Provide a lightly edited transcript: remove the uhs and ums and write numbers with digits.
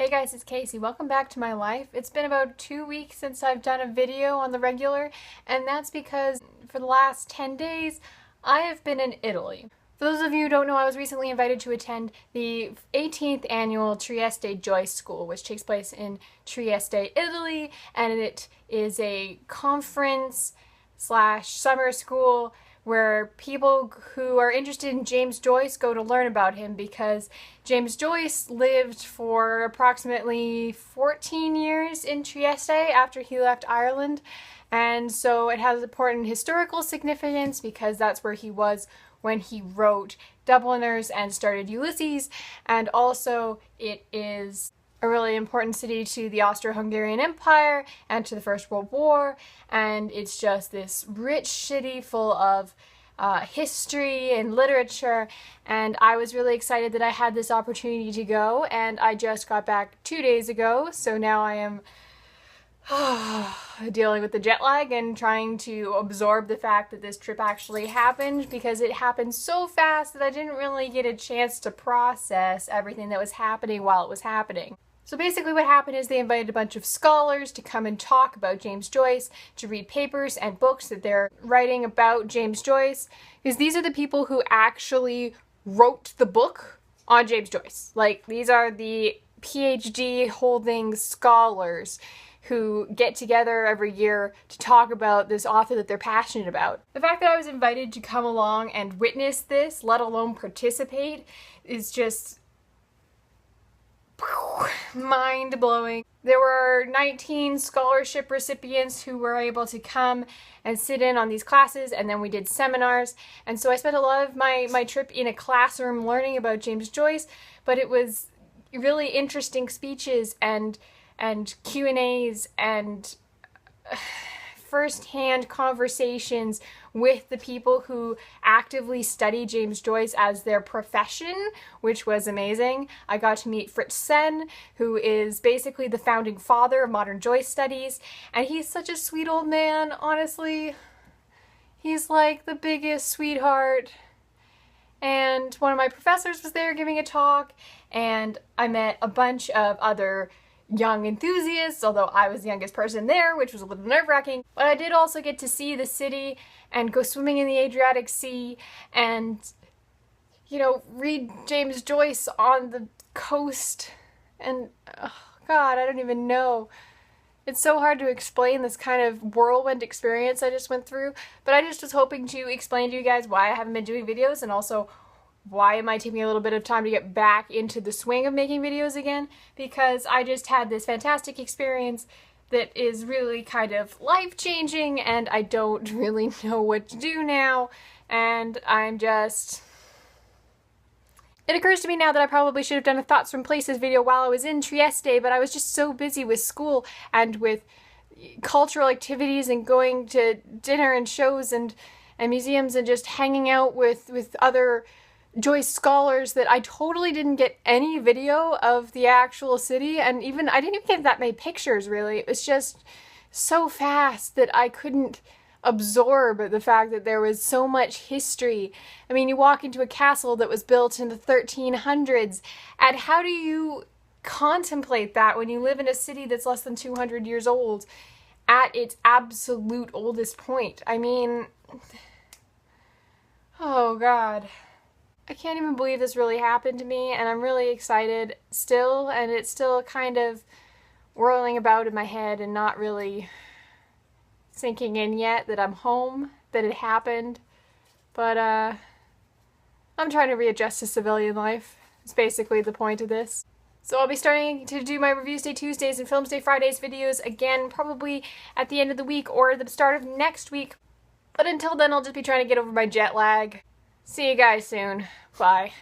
Hey guys, it's Casey. Welcome back to my life. It's been about 2 weeks since I've done a video on the regular, and that's because for the last 10 days, I have been in Italy. For those of you who don't know, I was recently invited to attend the 18th annual Trieste Joyce School, which takes place in Trieste, Italy, and it is a conference / summer school where people who are interested in James Joyce go to learn about him, because James Joyce lived for approximately 14 years in Trieste after he left Ireland, and so it has important historical significance because that's where he was when he wrote Dubliners and started Ulysses, and also it is a really important city to the Austro-Hungarian Empire and to the First World War, and it's just this rich city full of history and literature, and I was really excited that I had this opportunity to go, and I just got back 2 days ago, so now I am dealing with the jet lag and trying to absorb the fact that this trip actually happened, because it happened so fast that I didn't really get a chance to process everything that was happening while it was happening. So basically what happened is they invited a bunch of scholars to come and talk about James Joyce, to read papers and books that they're writing about James Joyce, because these are the people who actually wrote the book on James Joyce. Like, these are the PhD holding scholars who get together every year to talk about this author that they're passionate about. The fact that I was invited to come along and witness this, let alone participate, is just mind-blowing. There were 19 scholarship recipients who were able to come and sit in on these classes, and then we did seminars, and so I spent a lot of my trip in a classroom learning about James Joyce, but it was really interesting speeches and Q&As and first-hand conversations with the people who actively study James Joyce as their profession, which was amazing. I got to meet Fritz Sen, who is basically the founding father of modern Joyce studies, and he's such a sweet old man, honestly. He's like the biggest sweetheart. And one of my professors was there giving a talk, and I met a bunch of other young enthusiasts, although I was the youngest person there, which was a little nerve-wracking. But I did also get to see the city and go swimming in the Adriatic Sea and, you know, read James Joyce on the coast. And, oh God, I don't even know. It's so hard to explain this kind of whirlwind experience I just went through, but I just was hoping to explain to you guys why I haven't been doing videos, and also why it might take me a little bit of time to get back into the swing of making videos again, because I just had this fantastic experience that is really kind of life-changing, and I don't really know what to do now, and I'm just... It occurs to me now that I probably should have done a Thoughts from Places video while I was in Trieste, but I was just so busy with school and with cultural activities and going to dinner and shows and museums and just hanging out with other Joyce scholars that I totally didn't get any video of the actual city, and even I didn't even get that many pictures, really. It was just so fast that I couldn't absorb the fact that there was so much history. I mean, you walk into a castle that was built in the 1300s, and how do you contemplate that when you live in a city that's less than 200 years old at its absolute oldest point? I mean, oh God. I can't even believe this really happened to me, and I'm really excited still, and it's still kind of whirling about in my head and not really sinking in yet that I'm home, that it happened. But I'm trying to readjust to civilian life. It's basically the point of this. So I'll be starting to do my Reviews Day Tuesdays and Films Day Fridays videos again, probably at the end of the week or the start of next week. But until then, I'll just be trying to get over my jet lag. See you guys soon. Bye.